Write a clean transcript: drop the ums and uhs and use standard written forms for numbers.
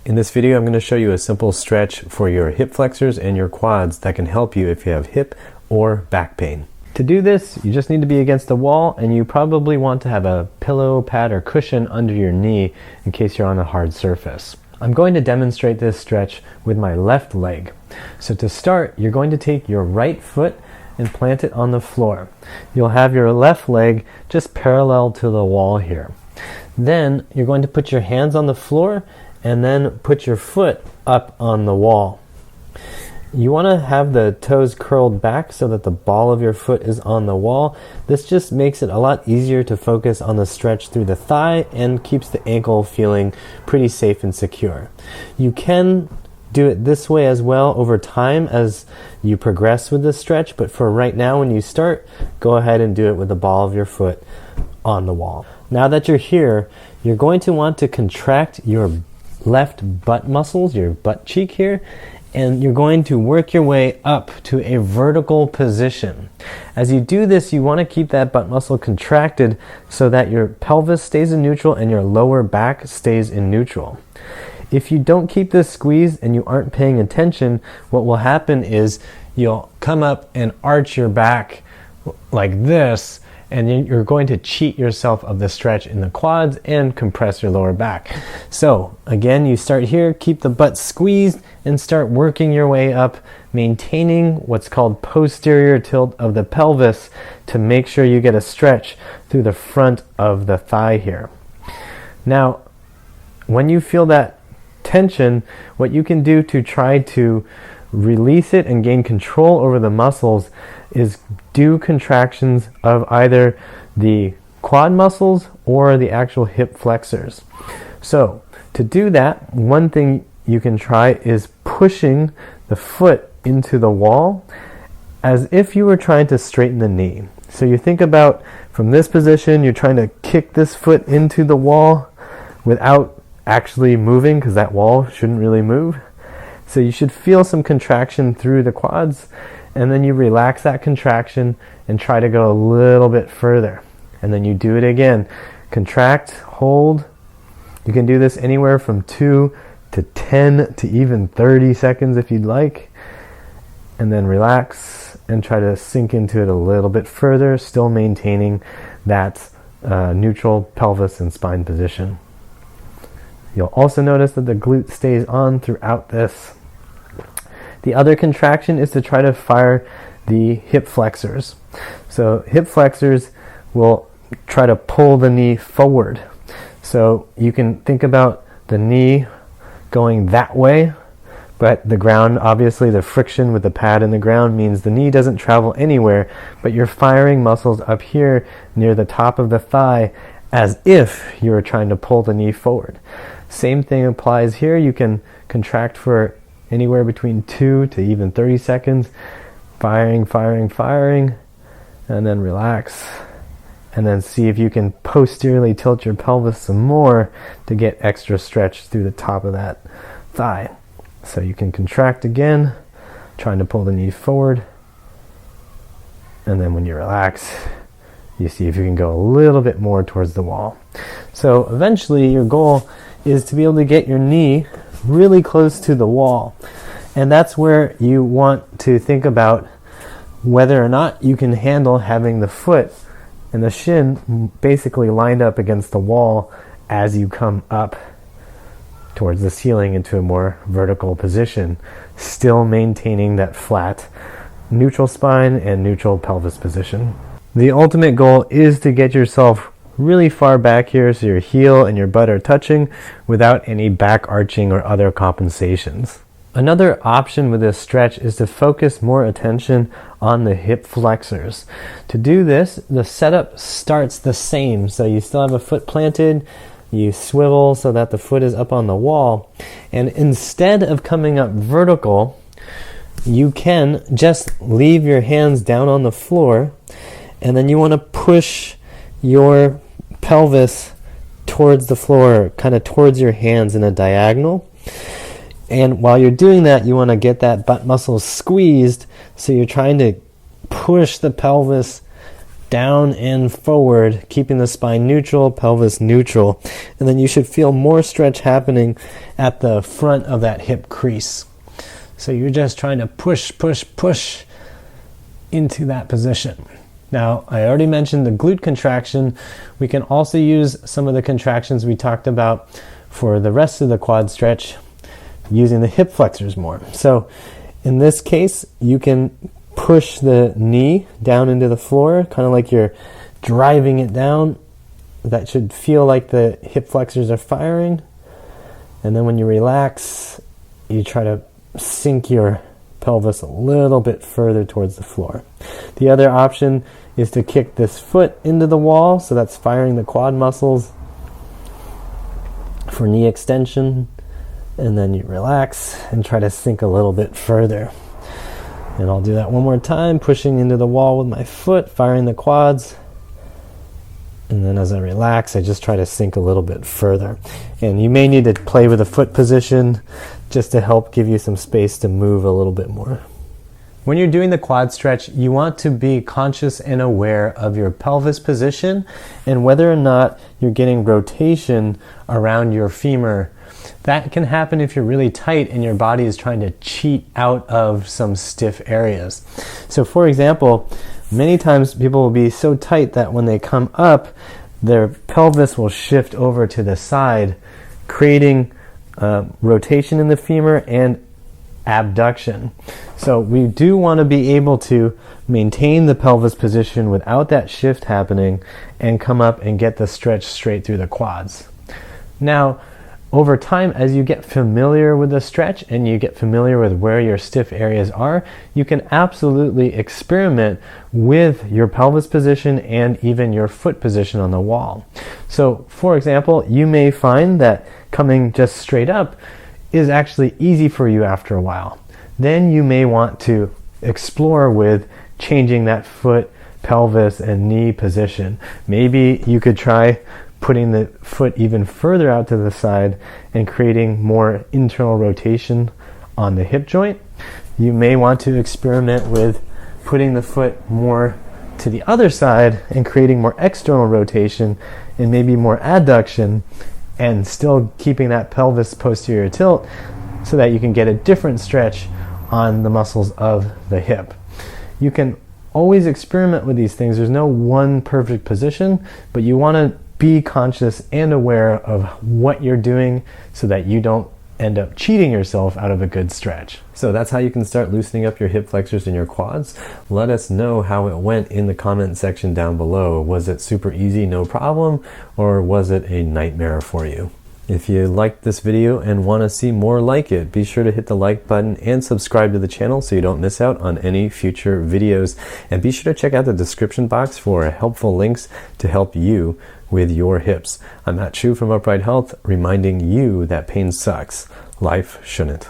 In this video, I'm going to show you a simple stretch for your hip flexors and your quads that can help you if you have hip or back pain. To do this, you just need to be against the wall, and you probably want to have a pillow, pad, or cushion under your knee in case you're on a hard surface. I'm going to demonstrate this stretch with my left leg. So to start, you're going to take your right foot and plant it on the floor. You'll have your left leg just parallel to the wall here. Then you're going to put your hands on the floor and then put your foot up on the wall. You want to have the toes curled back so that the ball of your foot is on the wall. This just makes it a lot easier to focus on the stretch through the thigh and keeps the ankle feeling pretty safe and secure. You can do it this way as well over time as you progress with the stretch, but for right now, when you start, go ahead and do it with the ball of your foot on the wall. Now that you're here, you're going to want to contract your left butt muscles, your butt cheek here, and you're going to work your way up to a vertical position. As you do this, you want to keep that butt muscle contracted so that your pelvis stays in neutral and your lower back stays in neutral. If you don't keep this squeezed and you aren't paying attention, what will happen is you'll come up and arch your back like this, and you're going to cheat yourself of the stretch in the quads and compress your lower back. So again, you start here, keep the butt squeezed, and start working your way up, maintaining what's called posterior tilt of the pelvis to make sure you get a stretch through the front of the thigh here. Now, when you feel that tension, what you can do to try to release it and gain control over the muscles is do contractions of either the quad muscles or the actual hip flexors. So to do that, one thing you can try is pushing the foot into the wall as if you were trying to straighten the knee. So you think about from this position, you're trying to kick this foot into the wall without actually moving, because that wall shouldn't really move. So you should feel some contraction through the quads, and then you relax that contraction and try to go a little bit further. And then you do it again. Contract, hold. You can do this anywhere from 2 to 10 to even 30 seconds if you'd like. And then relax and try to sink into it a little bit further, still maintaining that neutral pelvis and spine position. You'll also notice that the glute stays on throughout this. The other contraction is to try to fire the hip flexors. So hip flexors will try to pull the knee forward. So you can think about the knee going that way, but the ground, obviously the friction with the pad in the ground means the knee doesn't travel anywhere, but you're firing muscles up here near the top of the thigh as if you're trying to pull the knee forward. Same thing applies here. You can contract for anywhere between 2 to even 30 seconds, firing, and then relax. And then see if you can posteriorly tilt your pelvis some more to get extra stretch through the top of that thigh. So you can contract again, trying to pull the knee forward. And then when you relax, you see if you can go a little bit more towards the wall. So eventually your goal is to be able to get your knee really close to the wall. And that's where you want to think about whether or not you can handle having the foot and the shin basically lined up against the wall as you come up towards the ceiling into a more vertical position, still maintaining that flat neutral spine and neutral pelvis position. The ultimate goal is to get yourself really far back here so your heel and your butt are touching without any back arching or other compensations. Another option with this stretch is to focus more attention on the hip flexors. To do this, the setup starts the same. So you still have a foot planted, you swivel so that the foot is up on the wall, and instead of coming up vertical, you can just leave your hands down on the floor, and then you want to push your pelvis towards the floor, kind of towards your hands in a diagonal. And while you're doing that, you want to get that butt muscle squeezed, so you're trying to push the pelvis down and forward, keeping the spine neutral, pelvis neutral. And then you should feel more stretch happening at the front of that hip crease. So you're just trying to push, push, push into that position. Now, I already mentioned the glute contraction. We can also use some of the contractions we talked about for the rest of the quad stretch using the hip flexors more. So in this case, you can push the knee down into the floor, kind of like you're driving it down. That should feel like the hip flexors are firing. And then when you relax, you try to sink your pelvis a little bit further towards the floor. The other option is to kick this foot into the wall, so that's firing the quad muscles for knee extension. And then you relax and try to sink a little bit further. And I'll do that one more time, pushing into the wall with my foot, firing the quads. And then as I relax, I just try to sink a little bit further. And you may need to play with the foot position just to help give you some space to move a little bit more. When you're doing the quad stretch, you want to be conscious and aware of your pelvis position and whether or not you're getting rotation around your femur. That can happen if you're really tight and your body is trying to cheat out of some stiff areas. So for example, many times people will be so tight that when they come up, their pelvis will shift over to the side, creating rotation in the femur and abduction. So we do want to be able to maintain the pelvis position without that shift happening and come up and get the stretch straight through the quads. Now, over time, as you get familiar with the stretch and you get familiar with where your stiff areas are, you can absolutely experiment with your pelvis position and even your foot position on the wall. So, for example, you may find that coming just straight up is actually easy for you after a while. Then you may want to explore with changing that foot, pelvis, and knee position. Maybe you could try putting the foot even further out to the side and creating more internal rotation on the hip joint. You may want to experiment with putting the foot more to the other side and creating more external rotation and maybe more adduction, and still keeping that pelvis posterior tilt so that you can get a different stretch on the muscles of the hip. You can always experiment with these things. There's no one perfect position, but you want to be conscious and aware of what you're doing so that you don't end up cheating yourself out of a good stretch. So that's how you can start loosening up your hip flexors and your quads. Let us know how it went in the comment section down below. Was it super easy, no problem, or was it a nightmare for you? If you liked this video and want to see more like it, be sure to hit the like button and subscribe to the channel so you don't miss out on any future videos. And be sure to check out the description box for helpful links to help you with your hips. I'm Matt Chu from Upright Health, reminding you that pain sucks. Life shouldn't.